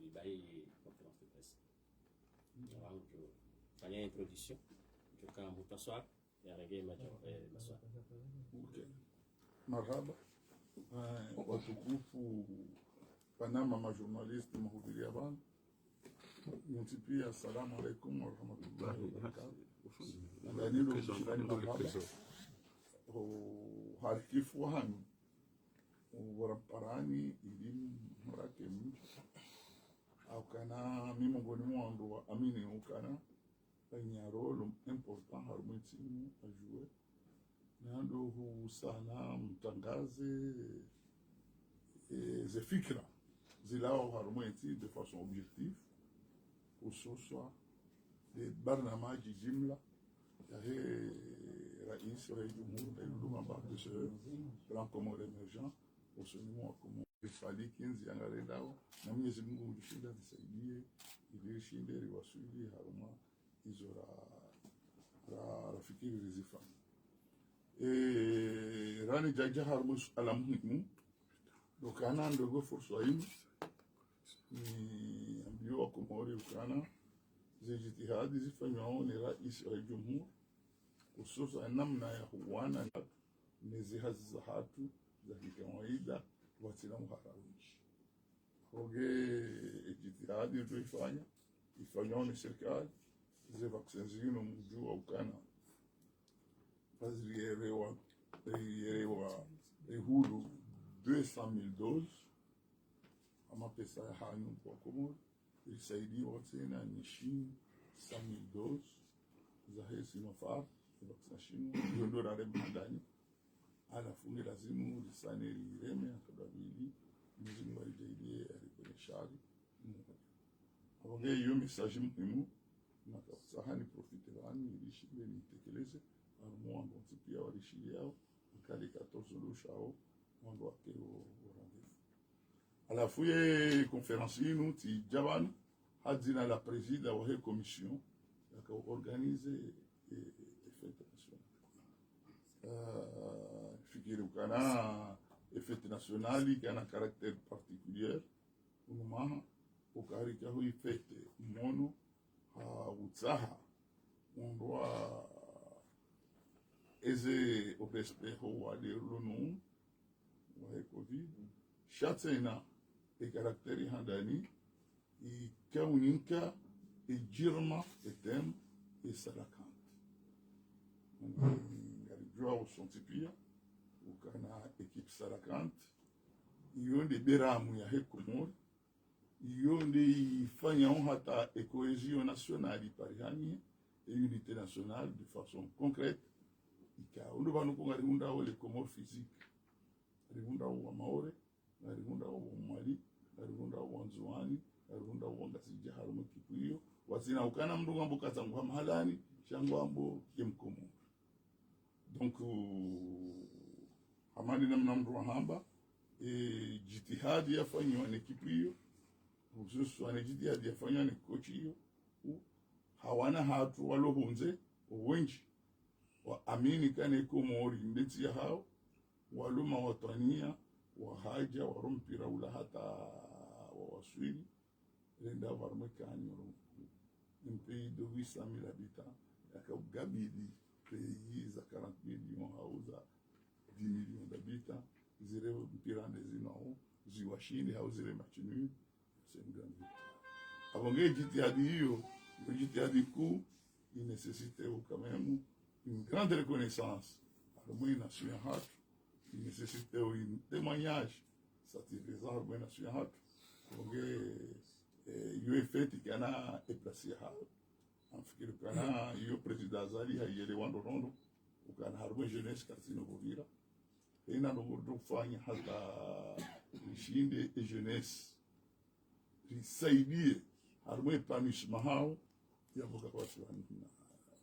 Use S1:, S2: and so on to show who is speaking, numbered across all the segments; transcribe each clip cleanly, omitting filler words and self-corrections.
S1: libai conférence de presse. Avant que fanya introduction kama mutaswar ya rege majo maswar.
S2: Okay. Marhaba. Watukufu Panama majournaliste mahudiria bana. Pia assalamu alaikum wa rahmatullahi wa barakatuh. Ndani ndo kushirani marhaba. Harikifu hanu waraparani elimu mrake mtu au kana mimongoni mwandu wa amini ukana kwenye role important harumetimu ajue nando husana mtangaze ze fikra zilao harumeti de façon objective hususwa de barnamaji jimla yahe rais wa jumhuri iluduma baada ya plan commun emergent usunimo como ifali kinzi angarendao na Mwenyezi Mungu ulishinda nisaidie ili shinde riwasuli haruma hizo rafikiri rizifa rani jaja harmus alamuhimu dokana ndogo fursa hii ni ambio Komori ukana zijitihadi zifanywa ni rais wa jumhuri hususan namna ya huwana nizihazi za hatu za kikawaida wasilamu harawishi hoge jitihadi tuifanya ifanywa ni serikali ze vaccines zino mjua ukana bazierewa hulu 200,000 doses ama pesa ya hanyu kwa Komori ilisaidiwa tena nishini 100,000 doses za hesi mafar vaccination yondo rare mandani alafu lazimu lisane lireme akabili mzimu walijaidie aliponeshari abonge hiyo message muhimu na sahani profite bani ilishinde nitekeleze mwanzo pia walishili yao kali 14 lushao mwanzo wake rendez-vous alafu ye conference inu ti jaban hadina la presida wa commission yaka organize fête nationale fikiri ukana fête nationale kana caractère particulier unumaha ukarika hui fête mono utsaha mondwa eze obespeho wale lonu wa covid shatsena caractère handani ikauninka jirma etem salakant ngalijua usonti ukana equipe salakant yonde beramu ya Komori yonde ifanya hata cohésion nationale parihani et unité nationale de façon concrète ika undo banu ko ngari unda wole Komori physique rihunda wa maore rihunda wa mali rihunda wa nzuani rihunda wa ngasija harumo kipuyo wazina ukana mndu ngambo kazangu mahalani shangwambo yemkomo donc hamani namna mndu hamba jitihadi yafanywa ni kitu hiyo hususan jitihadi yafanywa ni kochi hiyo hawana hatu walohunze wengi wa amini kane Komori mbeti ya hao waluma watania wa haja warumpira ula hata wawaswili renda varmekani un pays de 800,000 habitants yakagabili pays za 40 millions hauza 10 millions d'habitants zire mpirande zinao ziwashindi au zire machinu c'est une grande victoire avonge jitihadi hiyo jitihadi kuu il nécessitait quand même une grande reconnaissance à la nation hatu il nécessitait un témoignage satisfaisant à la nation hatu avonge yo feti kana eplasi hao amfikiri kana yo president azali hayele wando rondo ukana harwe jeunesse kasino bovira ina no mudu fanya hata shinde jeunesse risaidie harwe punishment hao ya boka kwa swani na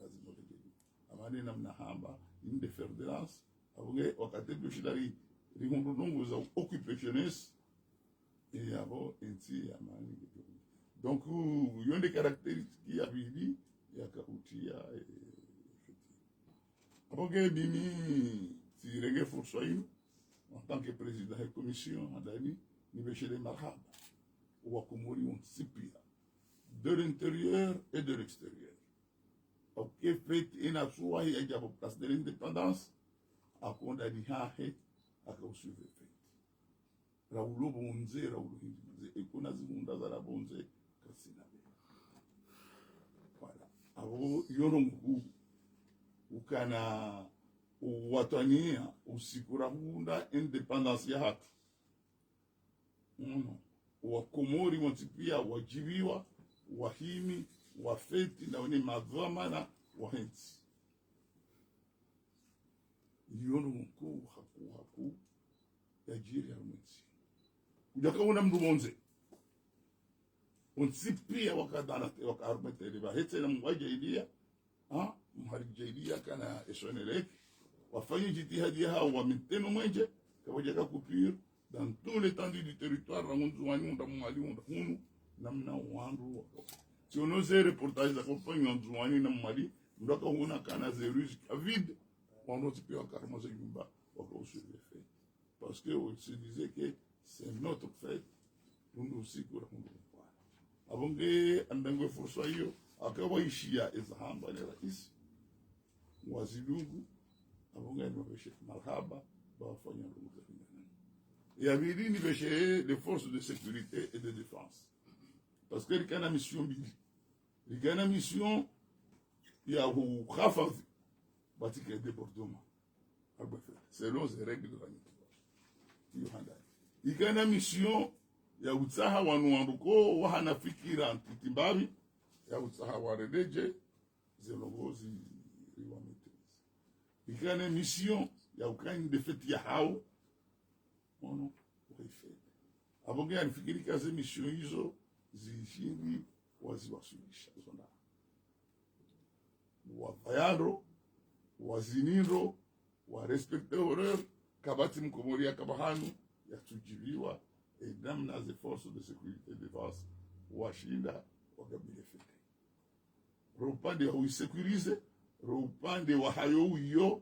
S2: lazima lejeje amani namna hamba inde ferdinance abunge wakati dushidari rimundu nungu za occuper jeunesse et yabo enti amani donc il y a des caractéristiques qui abili yakautia après bimi si rege fursoim en tant que président de la commission adani ni beshele marhaba wakomori onsipia de l'intérieur et de l'extérieur. Ok, fait ina suwa hi ajabo place de l'indépendance akonda di hahe akausuve fait raulo bonze raulo hinze ekona zimunda za bonze kasina be voilà abo yono mkuu ukana watania usikura hunda independence ya hatu wakomori montipia wajibiwa wahimi wafeti na wene madhamana wahensi yono mkuu haku ya jiri ya mwensi kujaka una mdu monze unsipia wakaarumete liba hetse na mwaja ilia mharijailia kana esoneleki wafanye jitihadi hao wamiteno mwenje kawajaka kupir dans tout l'étendue du territoire rangunzuwani unda mwali unda hunu namna wandu wako si on ose reportage za compagnie nzuwani na mwali ndaka huna kana zerus vide on ose pia karma za yumba wako usuve fait parce que on se disait que c'est notre fête nous aussi pour nous voir abonge andangwe fursa hiyo akawaishia ezahamba ni rais wazilungu abonge ni mabeshe marhaba bafanya ndugu et avait ni beshe les forces de sécurité et de défense parce que il y a une mission il y a une mission il y a au khafaz batika débordement selon les règles de la il y a une mission ya utsaha wanuanduko wahana fikira antitimbabi ya utsaha waredeje zelongozi riwa maîtrise ikane mission ya ukani defeti ya hao ono waifete abonge alifikiri kazi mission hizo zishindi waziwasulisha zona wavayaro waziniro wa respecte horreur kabati mkomoria kabahanu ya tujibiwa et namna les forces de sécurité de défense washinda wakabile fete rupande ya uisekurize rupande wa hayo uyo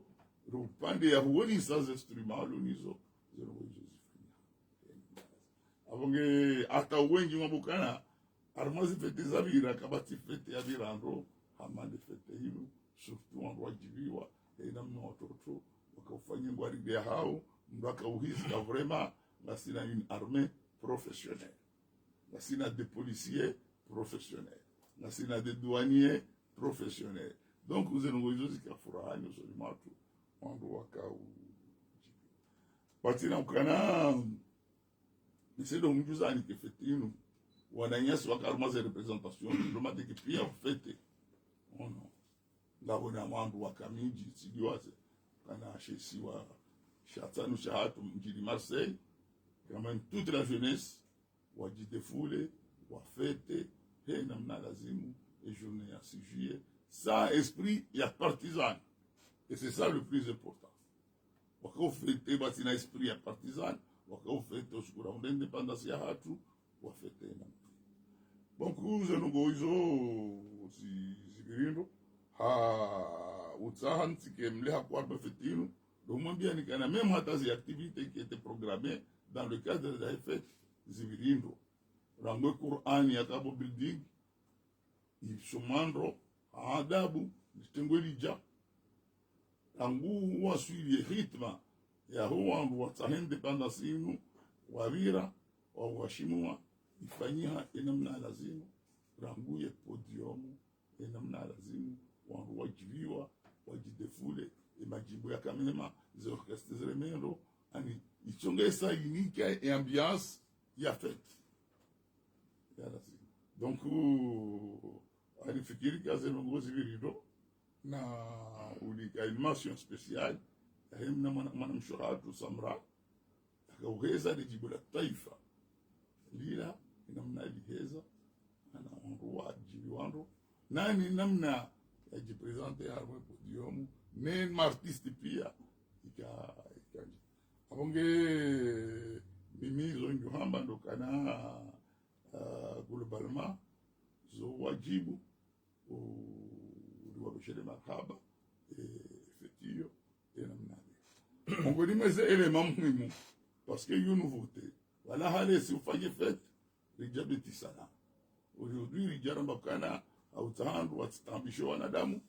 S2: rupande ya huoni sans instrument lonizo zero Josephine abonge hata wengi mabukana armazi fete zabira kabati fete ya birando hamande fete hilo surtout en wajibiwa et namna watoto wakafanya ngwari ya hao mbaka uhisi vraiment Nasina une armée professionnelle. Nasina des policiers professionnels. Nasina des douaniers professionnels. Donc, vous avez dit que vous avez dit que vous avez dit que vous avez dit que vous avez dit que vous avez dit que vous avez dit représentation diplomatique pia ufete ono ngabona mambo wakamiji sidiwaze kana shesiwa shatanu shahatu mjini Marseille. Quand même toute la jeunesse wajidefule wafete he namna lazimu et journée à 6 juillet sans esprit ya partisan et c'est ça le plus important wakao fete basi na esprit ya partisan wakao fete ushukura independence ya hatu wafete na bon kuze nugo hizo zibirindo ha utsahan tikemle hakwa bafetinu donc moi bien ni kana même hata ces activités qui étaient programmées dans le cadre de la fête zibirindo rangwe Qur'ani yakabo building isomandro adabu ditengwelija rangu wasuli hitma ya huwa wa independence inu wabira wa washimua ifanyiha enamna lazimu rangu ye podium enamna lazimu wangu wajibiwa wajidefule majibu ya kamema ze orchestre zeremendo ani ichongesa unique et ambiance ya fête ya lazimu donc alifikiri kazi longozi virido na ulika une mention spéciale hemna mwana mshuratu samra akauheza lijibu la taifa lila namna liheza ana wanruwa jibi wanru nani namna ya jipresente ya harwe podium men artiste pia ika abonge mimi zonjo hamba ndo kana globalement zo wajibu wa bishele makaba effetio namna on connaît ces éléments muhimu parce que une nouveauté voilà allez si vous faites fête rija betisana aujourd'hui rija rambakana autahandu watambisho wanadamu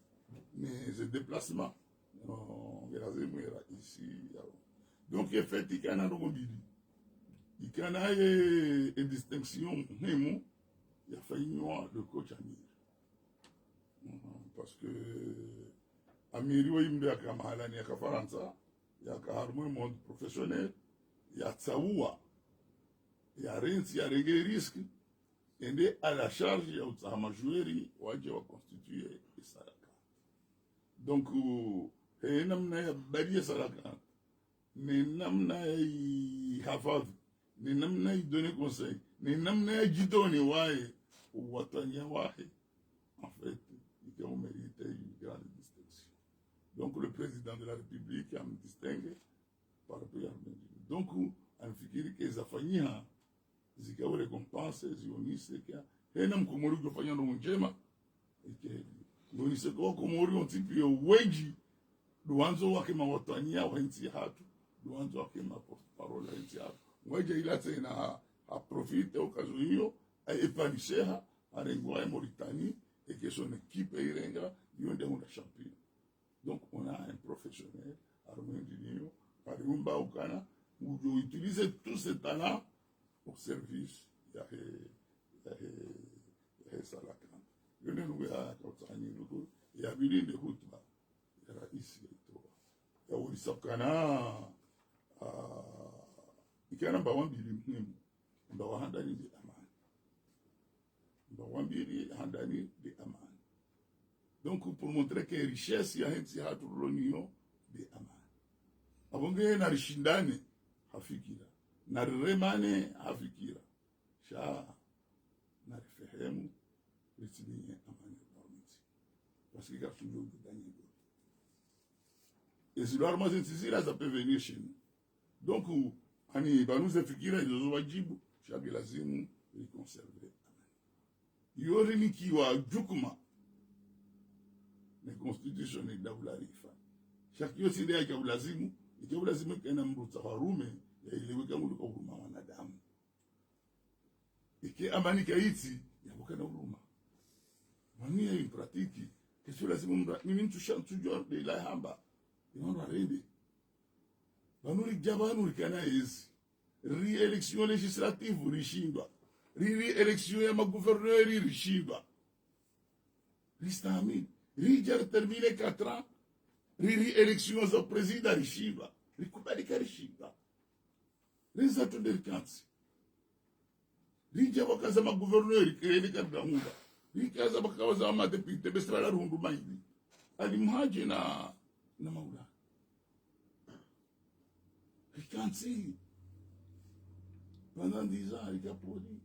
S2: mais déplacement lazima era ici donc effet ikana ndo mbili ikana e distinction muhimu yafanywa le coach Amir parce que Amir yimbe akamahalani akafaransa yakaharmu monde professionnel yatsaua ya rensi ya rege risque ende à la charge ya utama joueri waje wa constituer Salaka. Donc namna ya badiya Salaka ni namna ya hafadhi ni namna ya donner conseil ni namna ya jidoni wae watanya wae en fait il a mérité une grande distinction. Donc le président de la République a me distingué par rapport à Arménie. Donc anafikiri kezafanyia zikawa recompense zionise kia hena mkomori kufanya ndo njema nionise kwa komori ontipi ya wengi duanzo wake mawatania wa nchi hatu duanzo wake maparola nchi hatu mweja ilate na aprofite okazo hiyo epanisheha arengwa ya Mauritanie et que son équipe irenga yonde una champion. Donc on a un professionnel Armand Dinio Pariumba Ukana où je utilise tous ces talents au service ya Salaka. Yone nuya kautani nuko ya bilinde hutba ya rais yetu. Ya ulisakana ikana bawambili muhimu ndo handani di amani. Bawambili handani di amani. Donc pour montrer que richesse ya hensi hatu l'union di amani. Abonge na rishindane hafikira na remane hafikira sha na rifehemu ritibinye amani barmiti parce que garçon de gagner et si l'arme zintizira ça peut venir chez nous donc ani banuze fikira izo wajibu shabi lazimu ikonserver amani yori nikiwa jukuma na constitution ni daula rifa shakio side ya lazimu ikiwa lazimu kana mruta harume ileweka mulu kwa huruma wanadamu iki amani kaiti yabuka na huruma mania in pratique kesho lazima mbra mimi mtushantujo de la hamba inaona rende banuri jabanu kana hizi re-election législative rishindwa re-election ya magouverneur rishindwa ristami rijar termine 4 ans re-election za president rishindwa rikubalika rishindwa Rizato del kansi. Rija wakaza magouverneur kirele kadda muda. Rikaza bakawaza amadepite besrala rundu maidi. Alimhaje na maula. Rikansi. Pendant 10 ans, il a produit.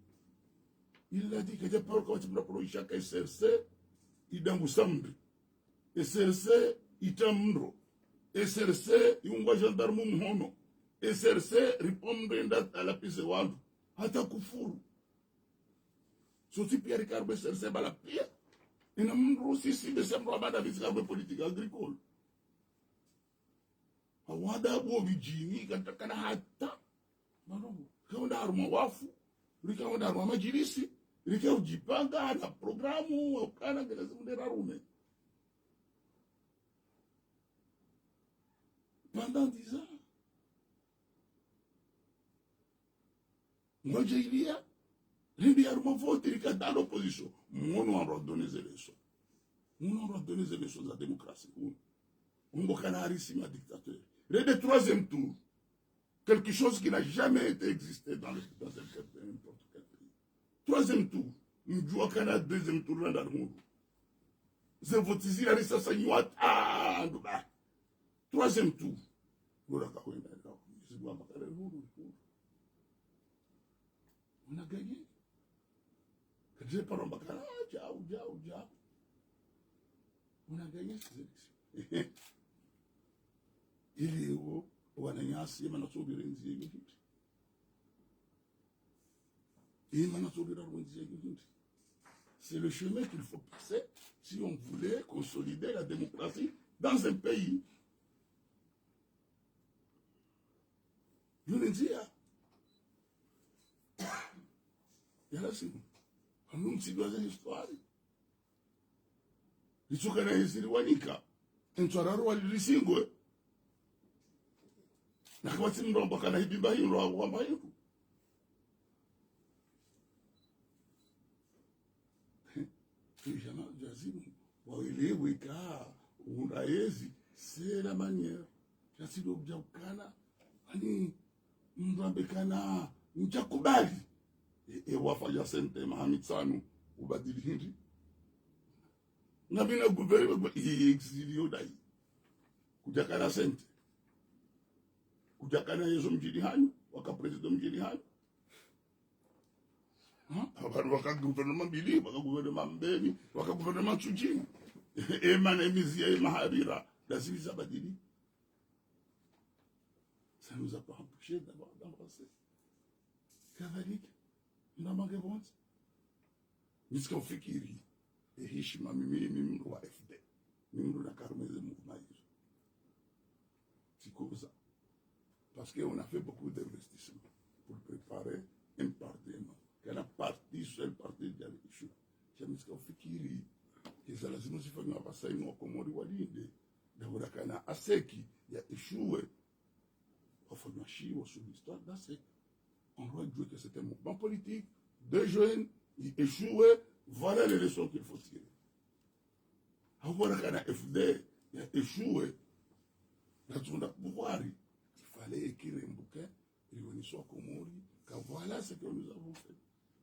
S2: Il a dit que j'ai peur quand tu me produis chaque SRC, il a moussambi. SRC, il tamro. SRC, il y a un gendarme mhono. SRC ripombrenda alapise wandu hata kufuru so tipi ya Ricardo SRC bala pia ina mrusi si besembro abada vizikabwe politique agricole awada bo bijini katakana hata manobo kaunda aruma wafu rikaunda aruma majirisi rikau jipanga na programu au kana lazima ndera rume pendant 10 ans. Moi, j'ai dit, il y a un vote dans l'opposition. On va donner les élections. On va donner les élections à la démocratie. On va canaliser ici ma dictature. Le troisième tour, quelque chose qui n'a jamais été existé dans n'importe quel pays. Troisième tour, nous jouons au Canada, deuxième tour dans le monde. Je vote ici, la reste à Niwat, à Dubaï. Troisième tour. On a gagné. J'ai pas l'embacala, on a gagné ces élections. Il est où? On a gagné assez, on a sauvé les Égyptiens. Et on a sauvé les Égyptiens. C'est le chemin qu'il faut passer si on voulait consolider la démocratie dans un pays. Je le dis, yala simu anu msidwa za histoire lichoka na hisiri wanika ntwararu walilisingwe na kwa timu ndo kana hibimba hilo au kwamba hiyo jamaa jazimu waelewe ka unaezi c'est la manière jasido kujakana ani mbambekana mjakubali wafanya sente mahamitsanu ubadili hindi na bina guvernment exilio dai kujakana sente kujakana yeso mjini hanyu waka president mjini hanyu abantu waka gouvernement bili waka gouvernement mbeni waka gouvernement chujini emana emizia mahabira lazima zabadili. Ça nous a pas empêché d'avancer. Kadhalika mnamange bonza nisikofikiri heshima mimi mtu wa FD mimi ndo nakarmeze mouvement hizo c'est comme ça parce qu'on a fait beaucoup d'investissements pour préparer un parlement que la partie seule partie de l'élection jamais nisikofikiri que lazima sifanye hapa wa Komori walinde d'abord kana aseki ya échoué wafanywa shiwa sur l'histoire d'aseki. On doit dire que c'était un mouvement politique, deux jeunes, ils échouaient, voilà les leçons qu'il faut tirer. Avoir qu'un FD, il a échoué, dans le pouvoir, il fallait écrire un bouquin, revenir sur Komori, car voilà ce que nous avons fait.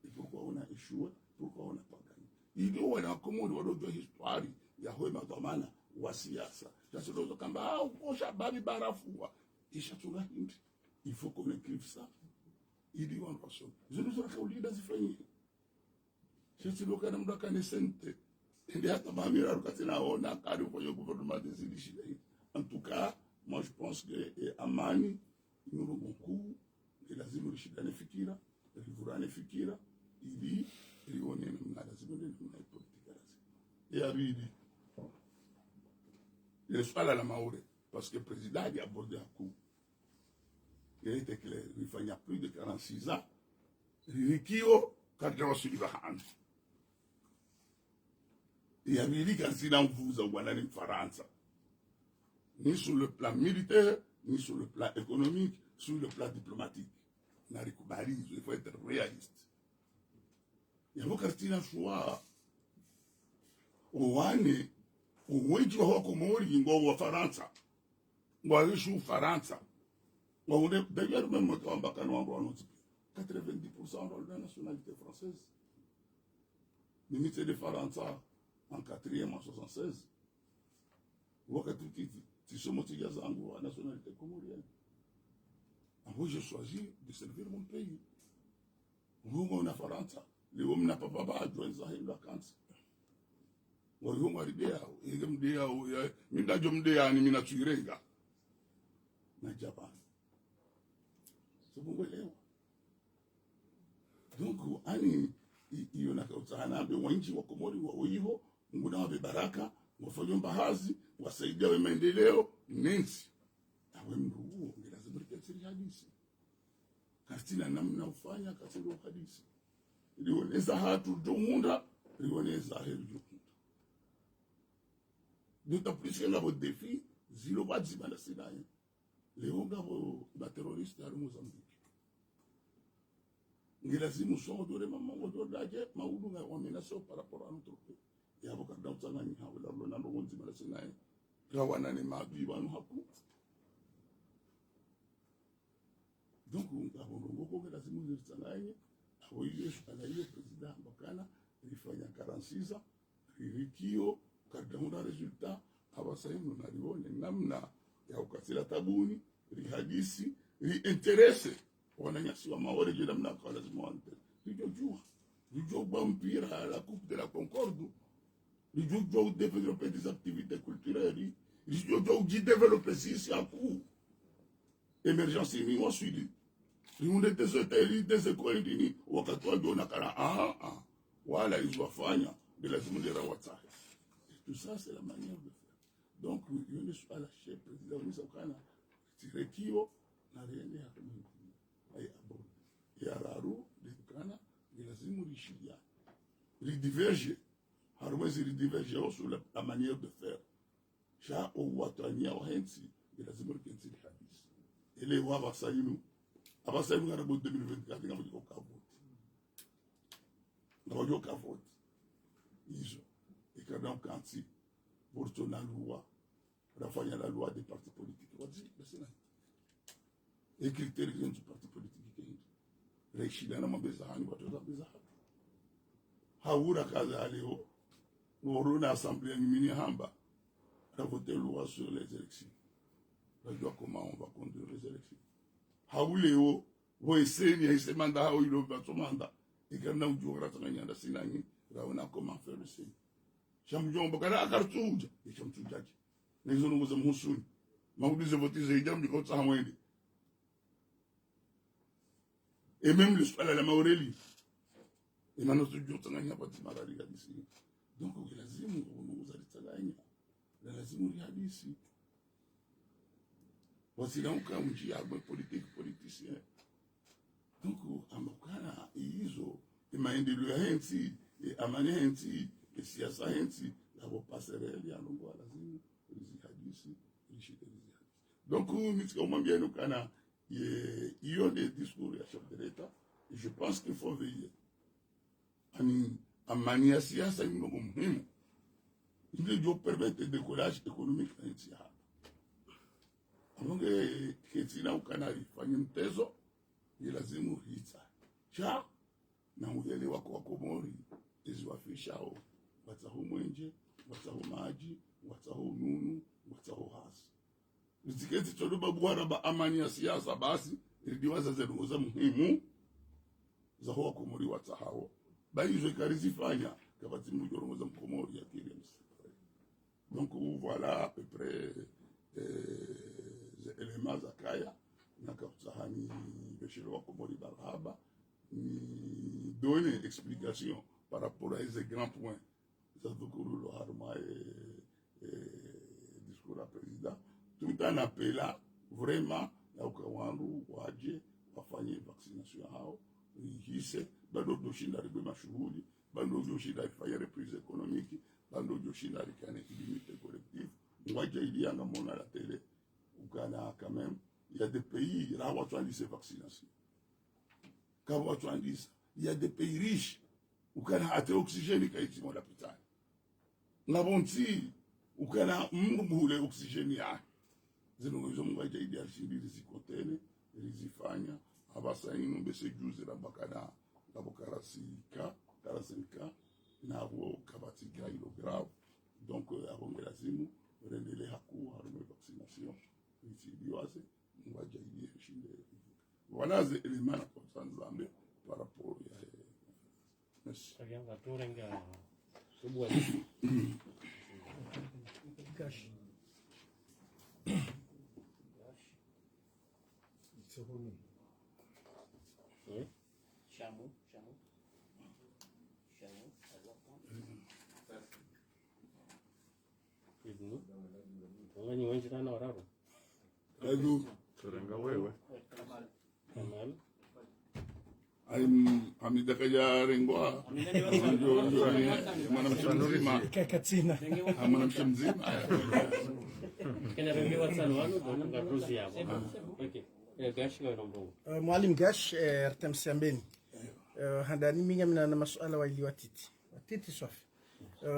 S2: Et pourquoi on a échoué, pourquoi on n'a pas gagné. Il dit, on a Komori, on a une histoire, il y a Houé Matomana, Wasiasa, il y a d'autres Kamba, on a Babi Barafoua, il faut qu'on écrive ça. Il dit one person. Je nous aurais qu'au leader zifanyike. Sisi loka na mdaka ni sente. Ndi hata mamira rukatina ona kari kwa yo gouvernement des illicits. En tout cas, moi je pense que amani nous beaucoup et lazima rishidane fikira, rivurane fikira, ili lione namna lazima ndio politika lazima. Et abidi. Le swala la maure parce que le président a abordé un coup. Il était clair, il fallait plus de 46 ans. Rikio, quand il a reçu l'Ibahan. Il y avait dit qu'il y a une France. Ni sur le plan militaire, ni sur le plan économique, sur le plan diplomatique. Il faut être réaliste. Il y a beaucoup de choix. Ouane, ouweji wa Komori, wa Faransa. Ouarishu Faransa. D'ailleurs, même quand on va 90% de la nationalité française. L'unité de France en 4e en 76. Tu sommes à la nationalité comorienne. Moi, j'ai choisi de servir mon pays. On a France. Les hommes n'ont pas adjoint Zahir vacances. On a dit, na Japan. Donc ani hiyo na kautana be wanchi wa Komori wa hiyo nguna wa baraka wafanye mbahazi wasaidia we maendeleo nensi awe mruo lazima tukasiri hadisi kastina namna ufanya kasiri hadisi ilioneza hatu dumunda ilioneza heri jukunda d'autant plus que ngabo défi zilo badziba na sinaye leo ngabo ba terroriste ya Mozambique ngilazimu songo dore mamango dore daje maudu nga wamenaso par rapport à notre pays ya boka dautanga ni hawo la lona ndo nzima la sinaye rawana ne mabi banu haku donc ngabo ngoko ke lazimu nzitsanaye awo yesu alaye president bakana ilifanya 46 ans rikio kadamura resultat abasayimu nalione namna ya ukatila tabuni rihadisi riinteresse wananyasi wa maore jela mnaka lazima wante lijojua bampira la coupe de la concorde lijojua développer des activités culturelles lijojua développer sisi aku émergence ni wasili limunde des écoles dini wakati wa dona kana wala izwafanya de lazima ndera watahe tout ça c'est la manière de faire donc il ne soit la chef président ni sakana tirekio na riende ya ya raru de kana lazima rishilia ridiverge harumwezi ridiverge aussi la manière de faire sha o watania wa hensi lazima rikenzi hadisi ele wa basayinu abasayinu ngara bo 2024 ngamo ko kavote ngamo kavote iso ikada kanti pour ton la loi rafanya la loi des partis politiques wadi basina et critères du parti politique kingi reshidana mabezani watoza bezani haura kaza leo worona assemblée mini hamba a voté loi sur les élections. Je dois comment on va conduire les élections. Hauleo wo eseni ese mandat ha ilo ba so mandat e kana ujora tsanganya nda sinanyi raona comment faire le seni chamjombo kana akartuja e chamtujaji nezo ngoza musuni mabudize votize ijambi ko tsamwende et même le soir la maureli et maintenant ce jour tsanganya ba timarari kadisi donc lazima unuza litsalanya lazima rihadisi wasilauka mji ya politicien donc amakana hizo maendeleo ya hensi amani hensi siasa hensi labo passerelle ya longo lazima rihadisi rishidezi donc mitika umwambia nukana hiyo des discours ya chef de l'État et je pense qu'il faut veiller amani ya siasa ni mambo muhimu ndio permettre le décollage économique en Haiti. Amonge ketina ukanari fanya mtezo ni lazima uhita cha na mugele wako wa Komori eziwafishao wataho mwenje wataho maji wataho nunu wataho hasi ziketi toluba bwara ba amani ya siasa basi iliwaza zeruza muhimu za ho Komori watahao baizo karizifanya kabati mujoroza mkomori ya kile. Donc voilà à peu près les éléments zakaya nakautsahani beshelo Komori barhaba ni donner explication par rapport à ces grands points ça veut que le harma et discours à président tout en appelant vraiment la ukawandu waje wafanye vaccination hao hise bado doshinda ribe mashuhuri bado doshinda ifanye reprise économique bando joshinda rikane limite collective mwaje ilianga mona la télé ukana quand même il y a des pays là où on dit ces vaccinations quand on dit il y a des pays riches ukana ate oxygène kaiti mo l'hôpital na bonti ukana mbule oxygène ya zino zo mwaje ilianga shindi zikotene zifanya abasa ino bese juze la bakana la bokarasika karasenka na wo kabatika ilo grave donc avant la zimu renele haku harume vaccination ici biwase mwaja ili shinde voilà les éléments pour Zambie par rapport à merci
S1: bien va torenga subwa
S3: cash
S1: oui
S4: chameau
S1: Wani wengi sana wararo.
S2: Kadu
S5: Turenga wewe.
S1: Kamal.
S2: Amidaka ya rengwa. Mwanamke mzima.
S3: Kakatina.
S2: Mwanamke mzima.
S1: Kena rengewa sana wanu dona ngatuzi yabo. Okay. Gashi kwa rombo.
S3: Mwalimu Gash RTM Sambeni. Handani minga mina na masuala wa iliwatiti. Watiti swafi.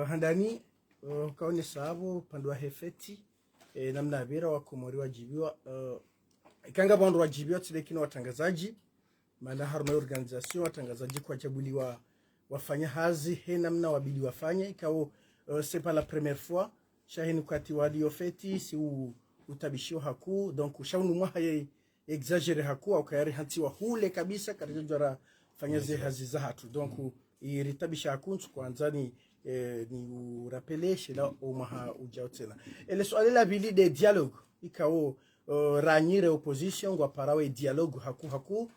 S3: Handani kaone sabo pandwa hefeti namna abira wa Komori wajibiwa ikanga bandu wajibiwa tilekino watangazaji maana harma organisation watangazaji kwa chaguliwa wafanya hazi he namna wabidi wafanye ikawo c'est pas la première fois shahini kati wali ofeti si utabishio haku donc shaunu mwaha exagere haku au kayari hantiwa hule kabisa katika jara fanya ze hazi za hatu donc iritabisha haku kwanzani ni urapele shela omaha ujao tena ele swali la bili de dialogue ikawo ranyire opposition kwa parawe dialogue haku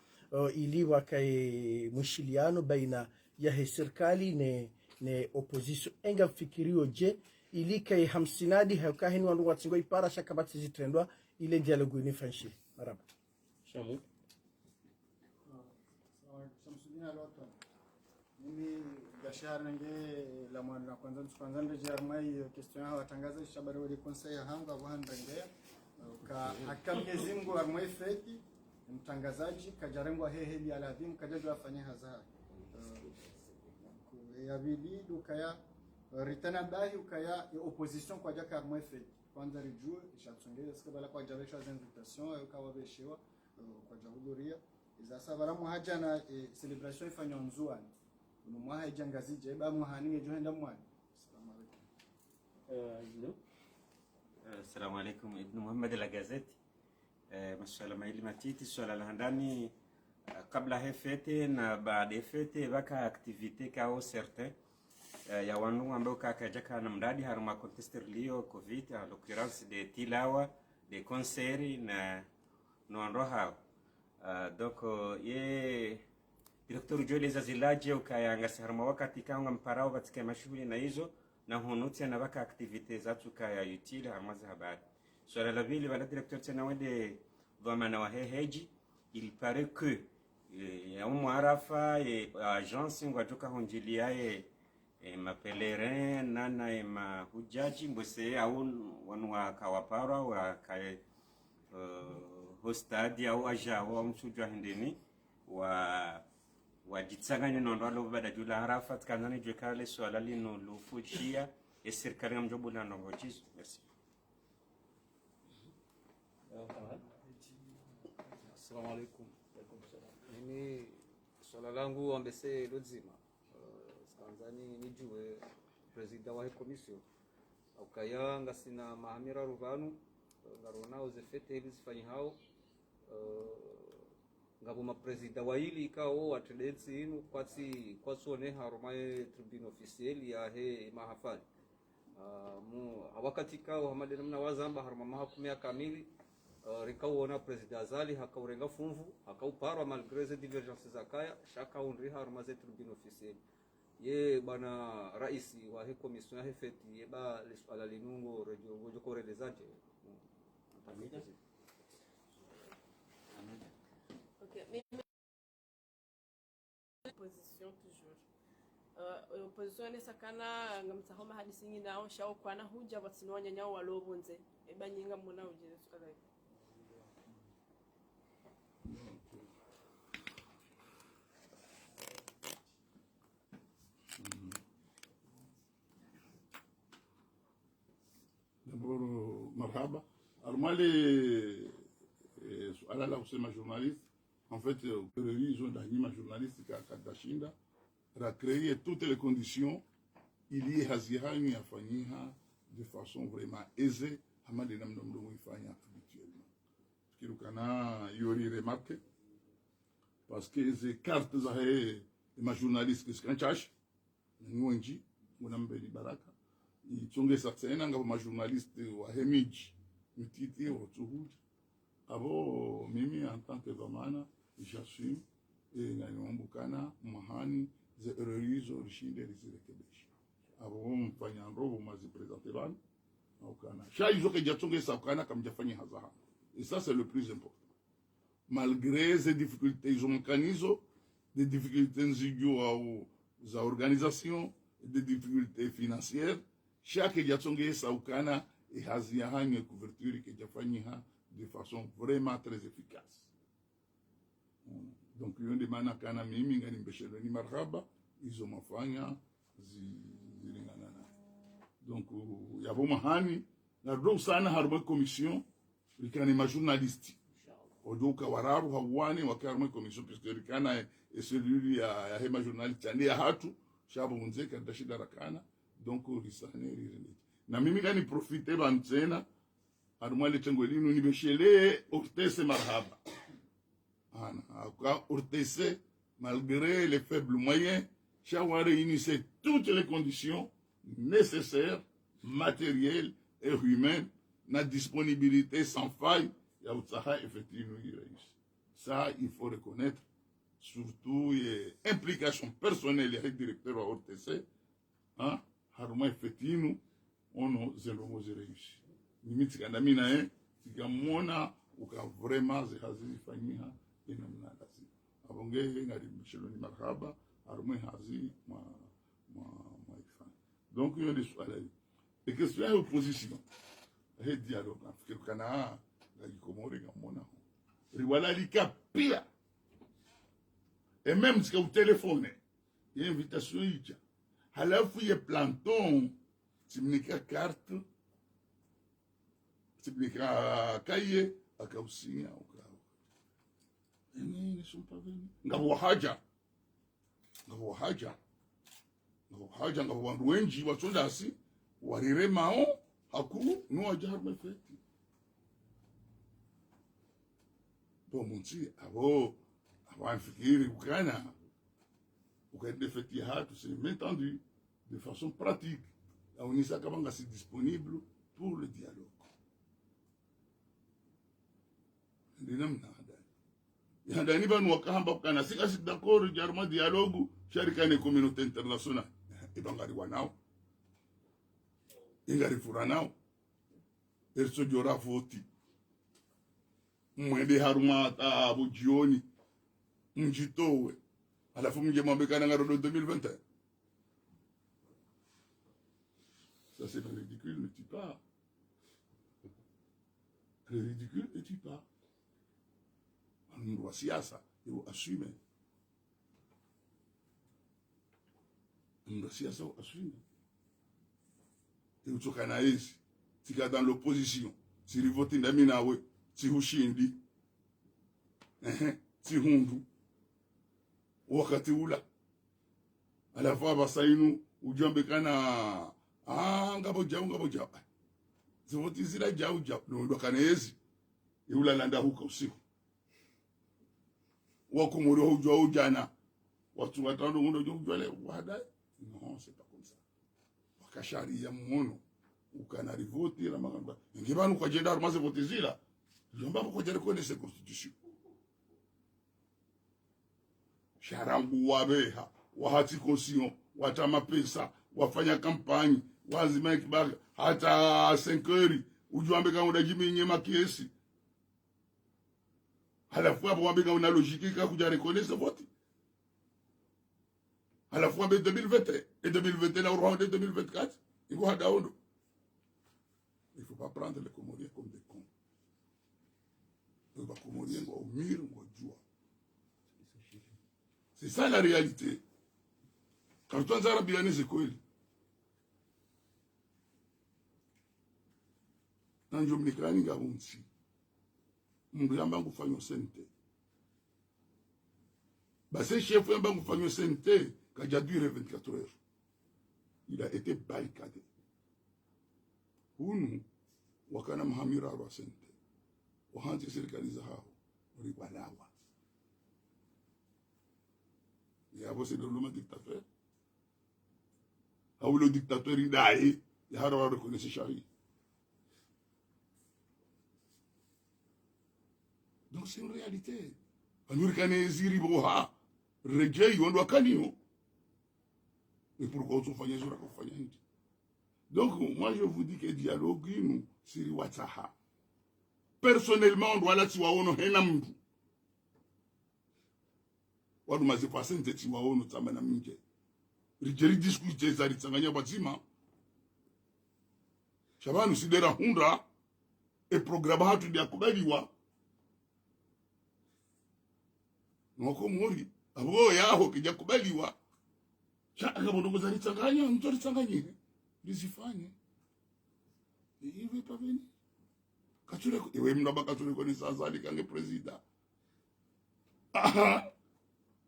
S3: ili wakae mushiliano baina ya serikali ne opposition enga fikirio je ili kai hamsinadi hakahini wandu watsingo ipara shakabati zitrendwa ile dialogue ni fanshi maraba
S1: Shamu.
S6: Samsudina Loto.
S4: mimi gashara nge la mwana kwanza ndio jarmai question ya watangaza shabari wa conseil ya hanga wa ndenge ka akamgezi Mungu armai feti mtangazaji kajarengwa hehe ala adhim kajaje afanya hazara ya bili dukaya ritana bahi ukaya opposition kwa jaka armai feti kwanza rijue ishatsongeza sikabala kwa jaresha invitation ukawa beshewa kwa jahuduria izasa baramu haja na celebration ifanywa nzuani mwaha ijangazije ba muhani ejohenda mwani.
S5: Assalamu alaikum. Ibn Muhammad la Gazette. Mashallah maili matiti swala la handani kabla hefete na baada hefete baka activite kao certain ya wanu ambao kakajaka na mradi haruma contester lio covid en l'occurrence de tilawa de concert na noandroha donc ye Director Joel Zazilaje ukayanga haruma wakati kanga mparao katika mashughuli na hizo na hunutia na baka activite zatu kaya utile haruma za habari. Swala la vile wala directeur tena wende dhamana wa heheji il paraît que ya umwarafa agence ngwatoka honjilia ma pèlerin nana ma hujaji mbose au wanwa kawapara wa kai hostadi au aja wa msujwa hindeni wa jitsanganya nondo alo bada jula harafa tkanani jekale swala lino lufuchia serikali ngamjobo na ndongojizo. Merci.
S6: Assalamu alaikum. Mimi swala langu ambese lozima Tanzania nijue president wa commission ukayanga sina mahamira ruvanu ngarona uzefete hizi zifanyi hao ngabo ma president wa hili ikao watendensi inu kwasone harumaye tribune officiel ya he mahafali mu wakati kao hamadena mna wazamba haruma mahakumia kamili rikauona president Azali hakaurenga funvu hakauparwa malgré les divergences zakaya shaka unri haruma ze tribune officiel ye bana raisi wa he commission ya hefeti ye ba liswala linungo radio gojo korelezaje
S1: Amida.
S7: OK, mais position toujours opposition nesa kana ngamtsahoma hadisi nyingi nao shao kwana huja batsinwanya nyao walobunze eba nyinga muna uje swala
S2: D'abord, marhaba. Alors moi, les journalistes, en fait, ils ont d'anima journaliste qui a créé toutes les conditions. Il y a de façon vraiment aisée. Habituellement. Ce qui est remarqué, parce que les cartes de ma journaliste qui se nous on baraka. Ichonge satsena ngabo ma journaliste wa hemiji mtiti wotuhuja abo mimi en tant que dhamana j'assume nganyumbukana mahani ze errorizo rishinde lizirekebisha abo mfanya robo mazi présenter ban au kana shaizo ke jachonge sakana comme jafanya hazaha et ça c'est le plus important malgré ces difficultés ils ont canizo des difficultés nzigyo za organisation des difficultés financières chaque jatsonge saukana et haziahanye couverture que jafanyiha de façon vraiment très efficace. Donc yon de mana kana mimi ngani mbeshelo ni marhaba izo mafanya zilingana na. Donc yabo mahani na do sana harba commission likani ma journaliste odoka wararu hawani wakarma commission puisque likana et celui ya hema journaliste andi ya hatu shabo munzeka ndashida rakana. Donc na mimi gani profiter bantsena aruma le tengolino ni beshele ortese marhaba ana aka ortese malgré les faibles moyens chaware réunissait toutes les conditions nécessaires matérielles et humaines na disponibilité sans faille ya utsaha effectivement ça il faut reconnaître surtout implication personnelle du directeur wa ortese hein haruma effetinu ono zelongo zereishi nimiti kana mina tikamona uka vraiment zihazifanyia ina mnadazi abonge ngari mshelo ni marhaba armwe hazi ifanye. Donc hiyo ni swala hili. Et question ya opposition he dialogue afikiri kana ngajikomore ngamona riwala likapia et même si au téléphone il y a invitation ija halafu ya planton timnika carte timnika kaye akausinya ukao ni sont pas venus ngabo haja ngabo wandu wengi watondasi warire mao haku no ajar mefeti bon munsi abo fikiri ukana ukende feti hatu c'est entendu de façon pratique la unisa kabanga c'est disponible pour le dialogue ndinamna yandani banu wakahamba kana sika d'accord jarma dialogue sharika ne communauté internationale ibangari wanao ingari furanao erso jora voti mwende haruma abo jioni mjitowe alafu mje mwambekana ngaro 2021 ça c'est le ridicule ne tue pas le ridicule ne tue pas mndu wa siasa yo assume mndu wa siasa assume et utokana hizi tika dans l'opposition si rivoti ndami nawe si hushindi si hundu wakati ula alafu abasainu ujambe kana ngabo jau zivoti zila jau ndo kana hizi yula landa huko usiku wakumuri hujua ujana watu watano ndo jole wada non c'est pas comme ça wakasharia mmono ukana rivoti la magamba ngibanu kwa jenda armaze voti zila jomba kwa jere ko nese constitution sharangu wabeha wahati constitution watama pesa wafanya kampani wazima kibaga hata 5 heures ujambe kama udajiminye makiesi halafu hapo wambega una logique ka kuja reconnaître vote halafu wambe 2020 et 2021 au round 2024 iko hada ondo. Il faut pas prendre les Comoriens comme des cons. Les Comoriens au mire au joie. C'est ça la réalité. Quand tu as arabiané c'est quoi? Nanjo mnikani ngabunsi. Mbuyamba ngufanya sente. Basi chef yamba ngufanya sente kaja duré 24 heures. Il a été barricadé. Hunu wakana mhamira wa sente. Wahanzi serikali za hao ribalawa. Yabo c'est le dictateur. Au le dictateur idae ya haro reconnaître charia. Donc c'est une réalité. Anurikane ziri boha rejei wando akanio. Et pourquoi on fait ça qu'on fait? Donc moi je vous dis que dialogue nous siri wataha. Personnellement on doit la tiwaono hena mtu. Wadu mazipase nte tiwaono tama na minje. Rijeri diskute za ritanganya bazima. Shabanu sidera hunda e programa hatu dia kubaliwa. Mwako mwori, abo yaho kija kubaliwa. Chaka bodogo za ritanganya, mtu ritanganyine. Lizifanye. Iwe pa veni. Kachule, iwe mnaba kachule koni sazali kange prezida.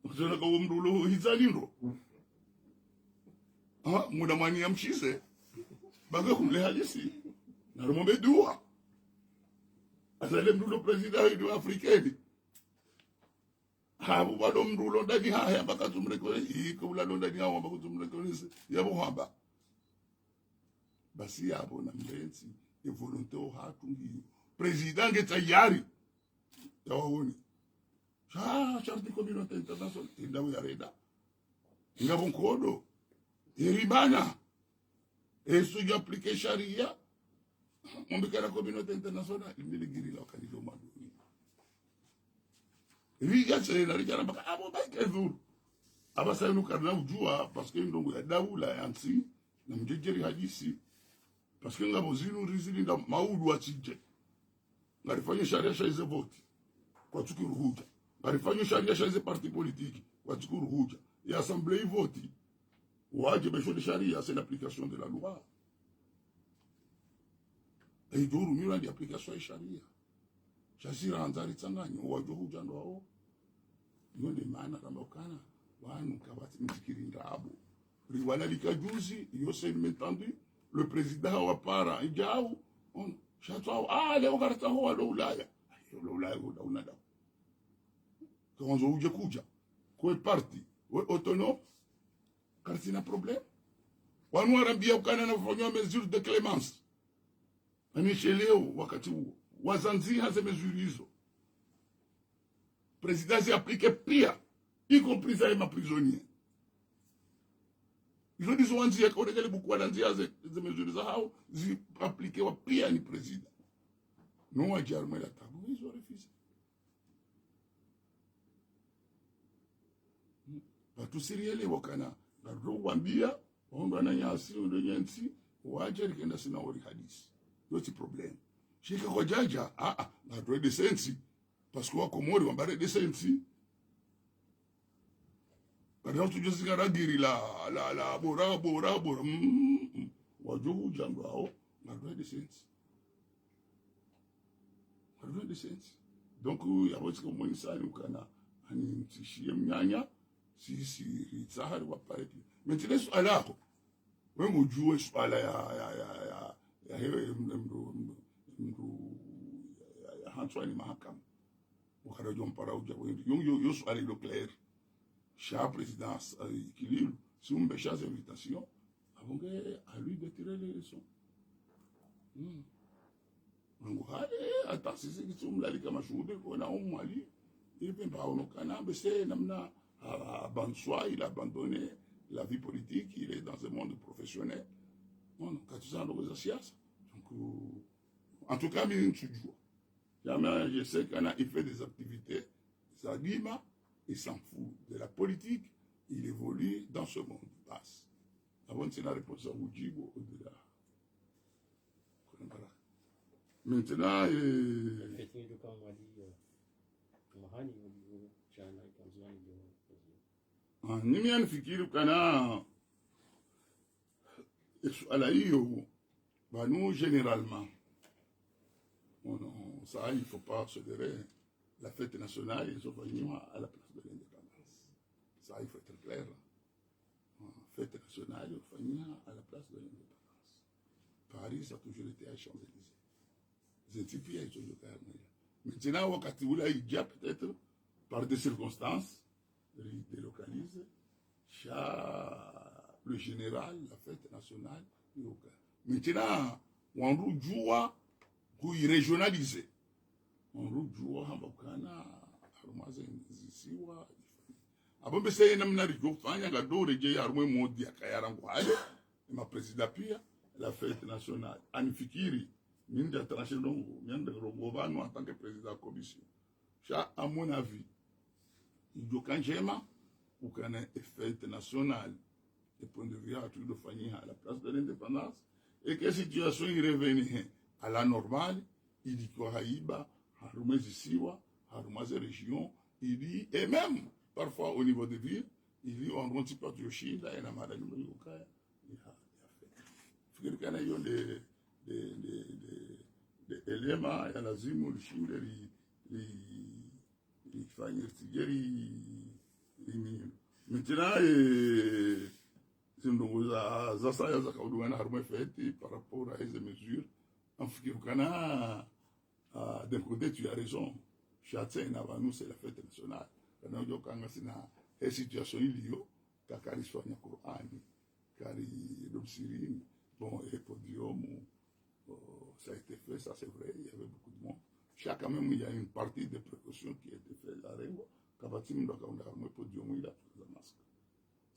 S2: Kachule kwa mdulo hizalindro. Muda mani ya mchise. Baga kumle halisi. Narumombe dua. Azale mdulo prezida hidu Afrikeni. Habu bado mdulo ndani haya mpaka tumrekone iko ulalo ndani hao mpaka tumrekone yabo hamba basi yabo na mlenzi e volonté o hatu ngiyo president ngetayari tawoni charti communauté internationale ndawo ya reda ngabo nkodo iribana eso ya appliquer sharia mbikana communauté internationale imeligiri la kanilo maduni Riga c'est la riga baka abo ba kezu abasa yenu karna ujua parce que ndongo ya daula ya nsi na mjejeri hadisi parce que ngabo zinu rizili nda maudu achije ngarifanya sharia shaize vote kwa tukuru huja ngarifanya sharia shaize parti politique kwa tukuru huja et assemblée vote waje besho de sharia c'est l'application de la loi et duru mira di application ya sharia shazira anzari tsanganyo waje huja ndo yonde maana kama kana wanu kabati mzikiri ndabo riwala likajuzi yose nimetendu le président wa para ijao on chatwa leo karata ho wa ulaya unada konzo uje kuja kwa parti we autonome kartina problem wanu arabia ukana na fanywa mesure de clémence anisheleo wakati huo wazanzi haze mesure hizo président appliqué pire y compris ça ma prisonnier ils ont dit souvent dire qu'on est beaucoup à l'andia des mesures de hao zi appliqué wa pire ni président non a jarme la table ils ont refusé ba tu siriele wakana na rwambia ondo ananyasi ondo nyansi waje kenda sina ori hadisi yote problem shika kwa jaja na droit de sensi parce que wakomori wambare de sensi kadang tu just garagiri la bora wajuhu jambo ao na droit de sensi donc ya wote ko mo insani ukana ani mtishie mnyanya si ritahari wa pale maintenant swalako wewe mjue swala ya Antoine mahakama ukarajo mpara uja yo swali lo clair cha présidence équilibre si on bécha ses invitations avant que à lui de tirer les leçons ngo hale atasisi kitumla kama shuhuda kwa umwali il pas on kana bese namna Bansoi, il a abandonné la vie politique, il est dans un monde professionnel. Bon, quand tu sens l'organisation, donc, en tout cas, jamais je sais qu'il fait des activités, ça dima, il s'en fout de la politique, il évolue dans ce monde. Passe. Avant, c'est la réponse à Wujibo au-delà. Maintenant, mimi anafikiri kana swala hiyo banu généralement ça il faut pas se dire la fête nationale ils ont venu à la place de l'indépendance ça il faut être clair fête nationale ils ont venu à la place de l'indépendance Paris a toujours été à Champs-Élysées Zetipia ils ont été à maintenant wakati ula ija peut-être par des circonstances délocalise le général la fête nationale maintenant on rujua kui régionaliser on rujua hambakana harumaze zisiwa abombe sasa namna rikofanya ngadore je yarumwe modi akayarangu hayo ma president pia la fête nationale anifikiri minda tranchedongo mianda rogobano en tant que président de la commission cha à mon avis il kanjema ou kana fête nationale de point de vue à tout de famille à la place de l'indépendance et que situation y revenait à la normale il dit quoi haïba harumezi siwa harumaze région il dit et même parfois au niveau de ville il dit on rentre pas du Chine là et na madame yokaya il a fait fikiri kana yon de elema ya lazimu lishinde lifanye tigeri maintenant sindo za saya za kaudwana harume fête par rapport à ces mesures en fikiri kana d'un côté tu as raison chacun na nous c'est la fête nationale kana ujo kanga sina situation ilio kakari sonya Qur'ani kari domsirini bon et podium ça a été fait, ça c'est vrai, il y avait beaucoup de monde. Chaque même, il y a une partie de précautions qui a été faite à Rengo. Kabatim doit avoir un podium, il a tout le masque.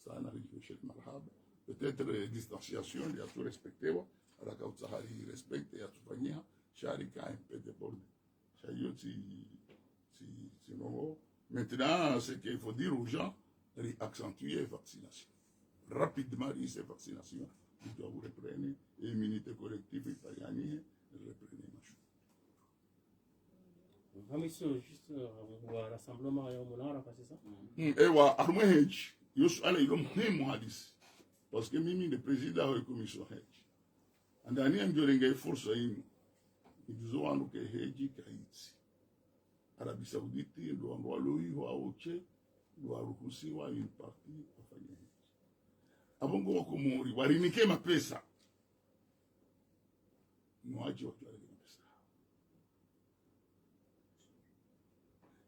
S2: Ça n'a rien chez le Marhab. Peut-être les distanciations, il y a tout respecté. À la Kaoutsahari, il respecte, il y a tout panier. Charika un peu débordé. Chayot, si non. Maintenant, ce qu'il faut dire aux gens, accentuer vaccination. Rapidement, ces vaccinations, vous doit vous reprendre, et l'immunité collective, il faut gagner, reprenez ma chose.
S1: Hamiso, juste wa rassemblement ya munara kwa sasa.
S2: Ewa, armwe hedge, yosu ala ilo muhimu hadisi. Parce que mimi le président wa commission hedge. Andani amjorenge fursa inu. Iduzo wandu ke hedge kaitsi. Arabie Saoudite ndo wandu waloi wa oche, ndo waruhusiwa une partie wafanye hedge. Abongo wa Komori warinike mapesa. Mwaji watu warinike mapesa.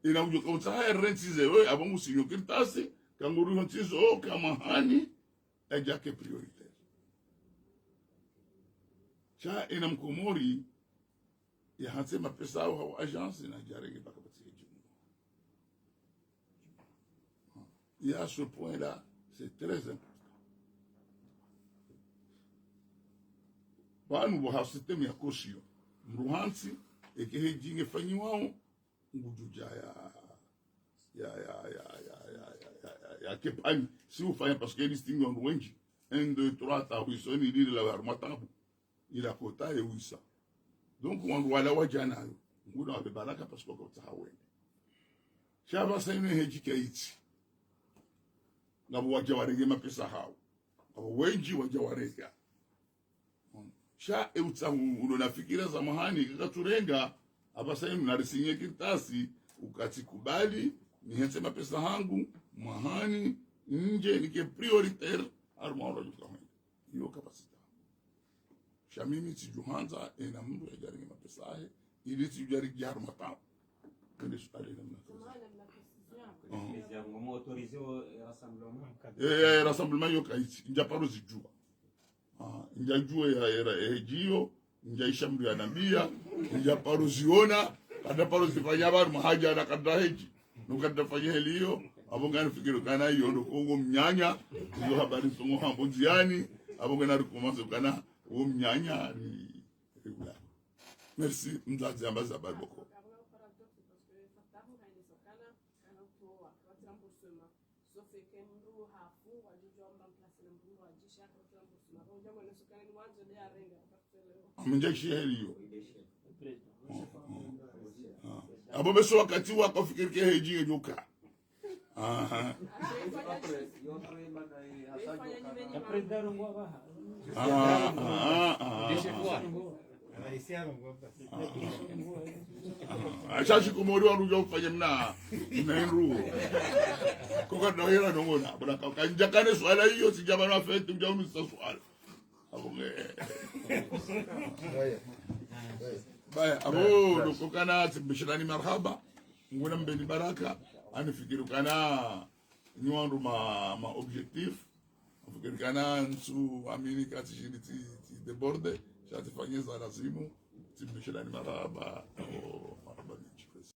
S2: Ina ujoka utahaya rentize we abongo sinyo kirtasi kanguru hontizo kama hani ejake prioritaire. Cha ina Mkomori ya hanse mapesa au agence na jarege baka batike jumu. Et à ce point-là, c'est très important. Banu wa system ya kosio mruhansi ekehe jinge fanyiwao ngujuja ya kepani si ufanya parce que distingue on wenji 1 2 3 ta wisoni ili la armatabu ila kota ya wisa donc on wala wajana nguna wa baraka parce que kota hawe shaba saime heji kaiti ngabo waje warege mapesa hao ngabo wenji waje warega sha eutsa unafikira za mahani katurenga abasa yenu narisinye kitasi ukatikubali nihense mapesa hangu mahani nje nike prioritaire armauro jukamen hiyo kapasita sha mimi tijuhanza ena mtu ya jari mapesa ahe ili tijari jaru mapao ndio sukali na rassemblement yo kaiti njaparo zijua njajue ya ejio njaisha mdu ya nambia njaparo ziona kada paro zifanya baru mahaja na kada heji nukada fanya heliyo abongani fikiru kana hiyo ndo kongo mnyanya hizo habari songo hambo nziani abongana rukomanzo kana o mnyanya ni regular. Merci mzazi ambaza baboko. Mnje sheheliyo abo beso wakati wako fikirike heji ngejuka achashi kumori warujo kufanya mna nairu koka dohera nongona bora kanjakane swala hiyo sijabana afete mjaunu swala abonge baya abo dokokana tibishirani marhaba ngona mbeni baraka anifikiru kana nywandu ma objectif afikiru kana nsu amini kati shiriti deborde chatifanyeza lazimu tibishirani marhaba